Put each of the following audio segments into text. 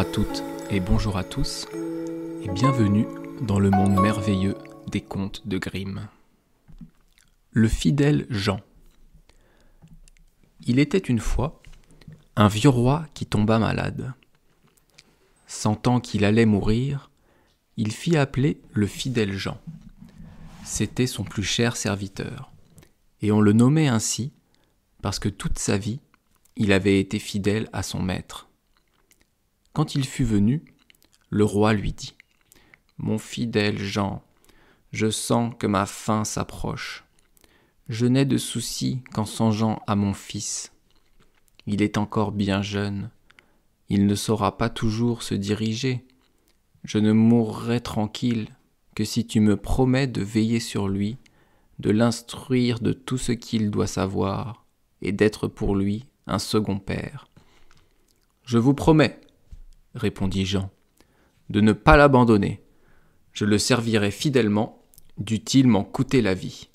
à toutes et bonjour à tous, et bienvenue dans le monde merveilleux des contes de Grimm. Le fidèle Jean. Il était une fois un vieux roi qui tomba malade. Sentant qu'il allait mourir, il fit appeler le fidèle Jean. C'était son plus cher serviteur, et on le nommait ainsi parce que toute sa vie, il avait été fidèle à son maître. Quand il fut venu, le roi lui dit : « Mon fidèle Jean, je sens que ma fin s'approche. Je n'ai de soucis qu'en songeant à mon fils. Il est encore bien jeune. Il ne saura pas toujours se diriger. Je ne mourrai tranquille que si tu me promets de veiller sur lui, de l'instruire de tout ce qu'il doit savoir et d'être pour lui un second père. »« Je vous promets, » répondit Jean, « de ne pas l'abandonner. Je le servirai fidèlement, dût-il m'en coûter la vie. »«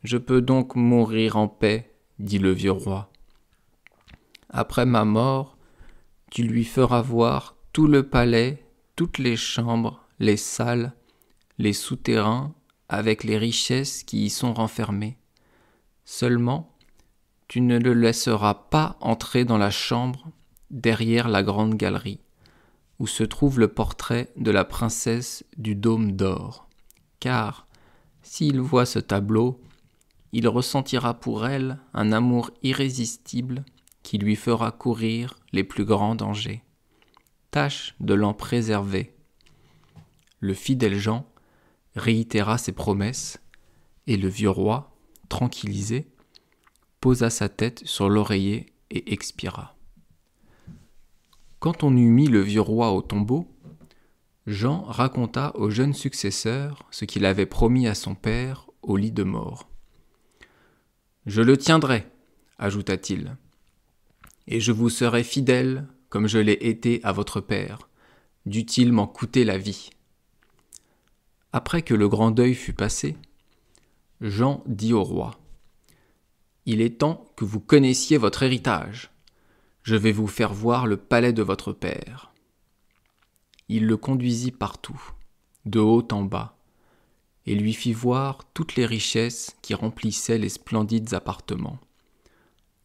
Je peux donc mourir en paix, » dit le vieux roi. « Après ma mort, tu lui feras voir tout le palais, toutes les chambres, les salles, les souterrains, avec les richesses qui y sont renfermées. Seulement, tu ne le laisseras pas entrer dans la chambre derrière la grande galerie, où se trouve le portrait de la princesse du dôme d'or, car, s'il voit ce tableau, il ressentira pour elle un amour irrésistible qui lui fera courir les plus grands dangers. Tâche de l'en préserver. » Le fidèle Jean réitéra ses promesses, et le vieux roi, tranquillisé, posa sa tête sur l'oreiller et expira. Quand on eut mis le vieux roi au tombeau, Jean raconta au jeune successeur ce qu'il avait promis à son père au lit de mort. « Je le tiendrai, » ajouta-t-il, « et je vous serai fidèle comme je l'ai été à votre père, dût-il m'en coûter la vie. » Après que le grand deuil fut passé, Jean dit au roi : « Il est temps que vous connaissiez votre héritage. Je vais vous faire voir le palais de votre père. » Il le conduisit partout, de haut en bas, et lui fit voir toutes les richesses qui remplissaient les splendides appartements,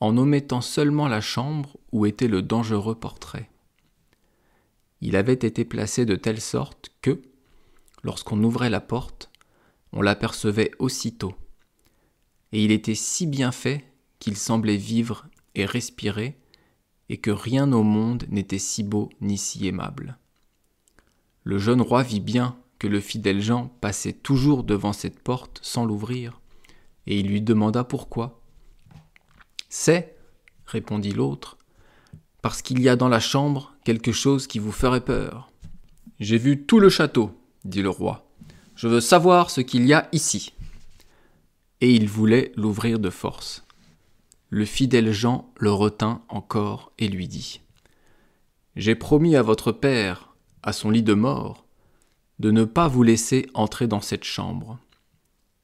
en omettant seulement la chambre où était le dangereux portrait. Il avait été placé de telle sorte que, lorsqu'on ouvrait la porte, on l'apercevait aussitôt, et il était si bien fait qu'il semblait vivre et respirer, et que rien au monde n'était si beau ni si aimable. Le jeune roi vit bien que le fidèle Jean passait toujours devant cette porte sans l'ouvrir, et il lui demanda pourquoi. « C'est, » répondit l'autre, « parce qu'il y a dans la chambre quelque chose qui vous ferait peur. »« J'ai vu tout le château, » dit le roi. « Je veux savoir ce qu'il y a ici. » Et il voulait l'ouvrir de force. Le fidèle Jean le retint encore et lui dit : « J'ai promis à votre père, à son lit de mort, de ne pas vous laisser entrer dans cette chambre.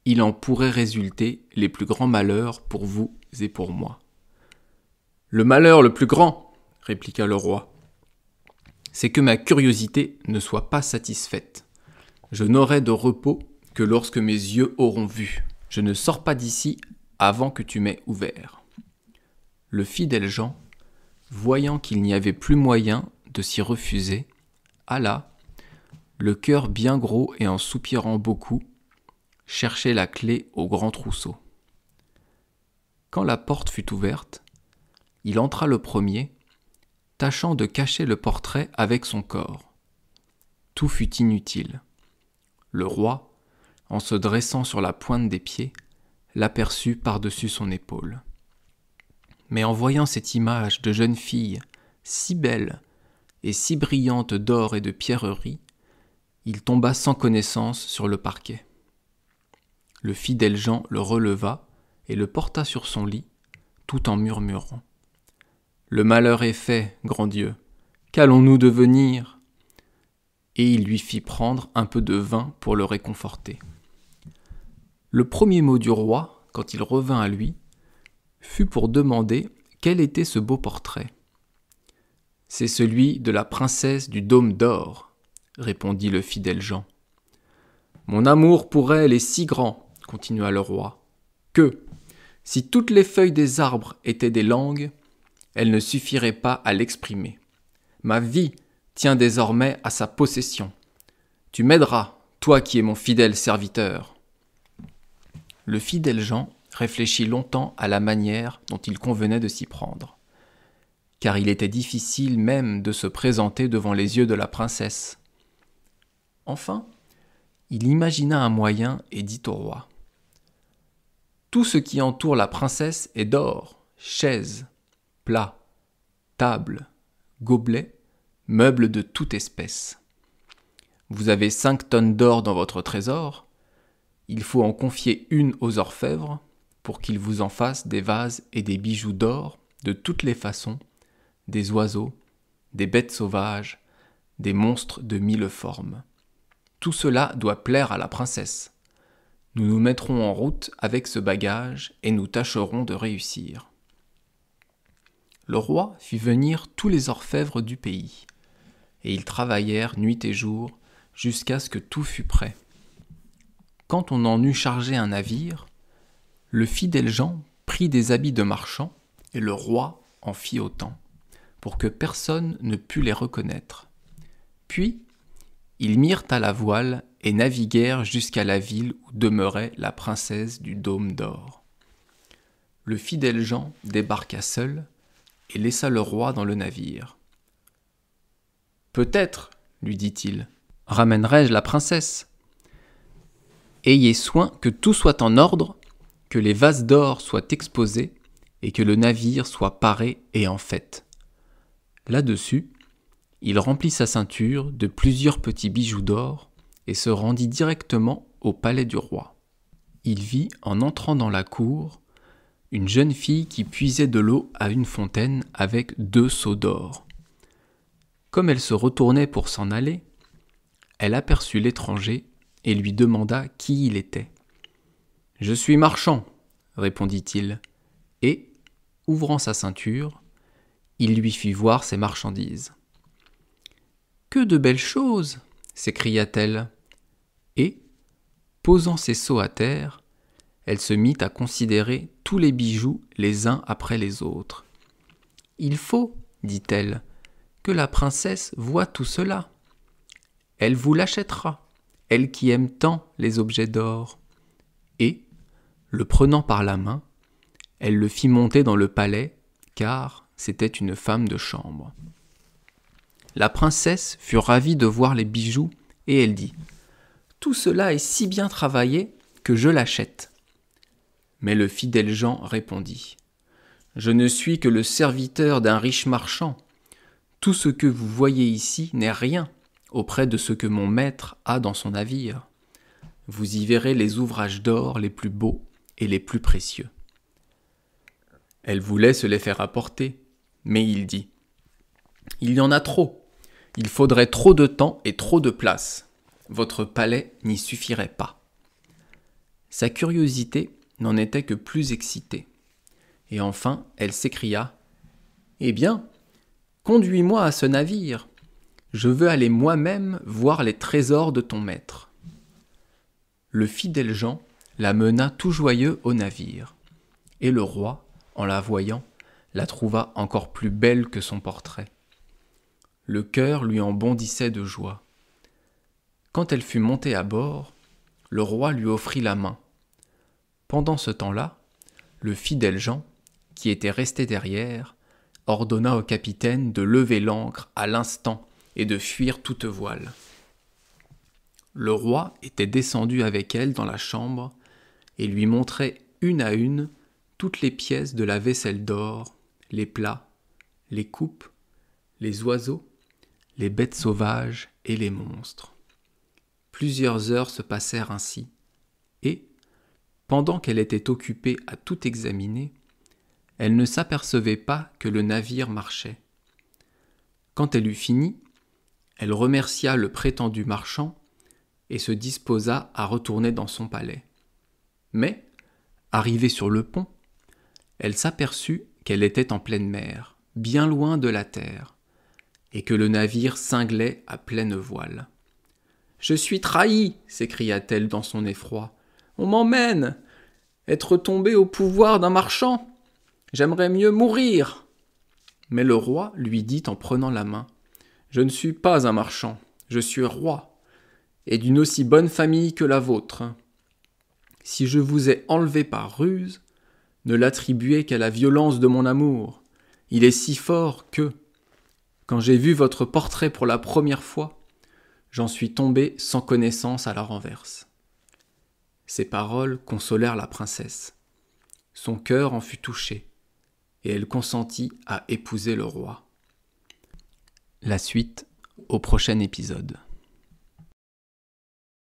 Il en pourrait résulter les plus grands malheurs pour vous et pour moi. »« Le malheur le plus grand, » répliqua le roi, « c'est que ma curiosité ne soit pas satisfaite. Je n'aurai de repos que lorsque mes yeux auront vu. Je ne sors pas d'ici avant que tu m'aies ouvert. » Le fidèle Jean, voyant qu'il n'y avait plus moyen de s'y refuser, alla, le cœur bien gros et en soupirant beaucoup, chercher la clé au grand trousseau. Quand la porte fut ouverte, il entra le premier, tâchant de cacher le portrait avec son corps. Tout fut inutile. Le roi, en se dressant sur la pointe des pieds, l'aperçut par-dessus son épaule. Mais en voyant cette image de jeune fille, si belle et si brillante d'or et de pierreries, il tomba sans connaissance sur le parquet. Le fidèle Jean le releva et le porta sur son lit, tout en murmurant : « Le malheur est fait, grand Dieu, qu'allons-nous devenir ?» Et il lui fit prendre un peu de vin pour le réconforter. Le premier mot du roi, quand il revint à lui, fut pour demander quel était ce beau portrait. C'est celui de la princesse du Dôme d'Or, répondit le fidèle Jean. Mon amour pour elle est si grand, continua le roi, que, si toutes les feuilles des arbres étaient des langues, elles ne suffiraient pas à l'exprimer. Ma vie tient désormais à sa possession. Tu m'aideras, toi qui es mon fidèle serviteur. Le fidèle Jean réfléchit longtemps à la manière dont il convenait de s'y prendre, car il était difficile même de se présenter devant les yeux de la princesse. Enfin, il imagina un moyen et dit au roi : « Tout ce qui entoure la princesse est d'or, chaises, plats, tables, gobelets, meubles de toute espèce. Vous avez 5 tonnes d'or dans votre trésor, il faut en confier une aux orfèvres pour qu'ils vous en fassent des vases et des bijoux d'or de toutes les façons, des oiseaux, des bêtes sauvages, des monstres de 1000 formes. Tout cela doit plaire à la princesse. Nous nous mettrons en route avec ce bagage et nous tâcherons de réussir. » Le roi fit venir tous les orfèvres du pays, et ils travaillèrent nuit et jour jusqu'à ce que tout fût prêt. Quand on en eut chargé un navire, le fidèle Jean prit des habits de marchand et le roi en fit autant, pour que personne ne pût les reconnaître. Puis, ils mirent à la voile et naviguèrent jusqu'à la ville où demeurait la princesse du Dôme d'Or. Le fidèle Jean débarqua seul et laissa le roi dans le navire. « Peut-être, lui dit-il, ramènerai-je la princesse. Ayez soin que tout soit en ordre, que les vases d'or soient exposés et que le navire soit paré et en fête. » Là-dessus, il remplit sa ceinture de plusieurs petits bijoux d'or et se rendit directement au palais du roi. Il vit, en entrant dans la cour, une jeune fille qui puisait de l'eau à une fontaine avec 2 seaux d'or. Comme elle se retournait pour s'en aller, elle aperçut l'étranger et lui demanda qui il était. « Je suis marchand, » répondit-il, et, ouvrant sa ceinture, il lui fit voir ses marchandises. « Que de belles choses !» s'écria-t-elle, et, posant ses seaux à terre, elle se mit à considérer tous les bijoux les uns après les autres. « Il faut, dit-elle, que la princesse voie tout cela. Elle vous l'achètera, elle qui aime tant les objets d'or. » Et, le prenant par la main, elle le fit monter dans le palais, car c'était une femme de chambre. La princesse fut ravie de voir les bijoux, et elle dit : « Tout cela est si bien travaillé que je l'achète. » Mais le fidèle Jean répondit : « Je ne suis que le serviteur d'un riche marchand. Tout ce que vous voyez ici n'est rien auprès de ce que mon maître a dans son navire. Vous y verrez les ouvrages d'or les plus beaux et les plus précieux. » Elle voulait se les faire apporter, mais il dit : « Il y en a trop. Il faudrait trop de temps et trop de place. Votre palais n'y suffirait pas. » Sa curiosité n'en était que plus excitée. Et enfin, elle s'écria : « Eh bien, conduis-moi à ce navire. Je veux aller moi-même voir les trésors de ton maître. » Le fidèle Jean la mena tout joyeux au navire, et le roi, en la voyant, la trouva encore plus belle que son portrait. Le cœur lui en bondissait de joie. Quand elle fut montée à bord, le roi lui offrit la main. Pendant ce temps-là, le fidèle Jean, qui était resté derrière, ordonna au capitaine de lever l'ancre à l'instant et de fuir toute voile. Le roi était descendu avec elle dans la chambre et lui montrait une à une toutes les pièces de la vaisselle d'or, les plats, les coupes, les oiseaux, les bêtes sauvages et les monstres. Plusieurs heures se passèrent ainsi, et, pendant qu'elle était occupée à tout examiner, elle ne s'apercevait pas que le navire marchait. Quand elle eut fini, elle remercia le prétendu marchand et se disposa à retourner dans son palais. Mais, arrivée sur le pont, elle s'aperçut qu'elle était en pleine mer, bien loin de la terre, et que le navire cinglait à pleine voile. « Je suis trahie !» s'écria-t-elle dans son effroi. « On m'emmène! Être tombée au pouvoir d'un marchand! J'aimerais mieux mourir !» Mais le roi lui dit en prenant la main : « Je ne suis pas un marchand, je suis roi, et d'une aussi bonne famille que la vôtre. Si je vous ai enlevé par ruse, ne l'attribuez qu'à la violence de mon amour. Il est si fort que, quand j'ai vu votre portrait pour la première fois, j'en suis tombé sans connaissance à la renverse. » Ces paroles consolèrent la princesse. Son cœur en fut touché, et elle consentit à épouser le roi. La suite au prochain épisode.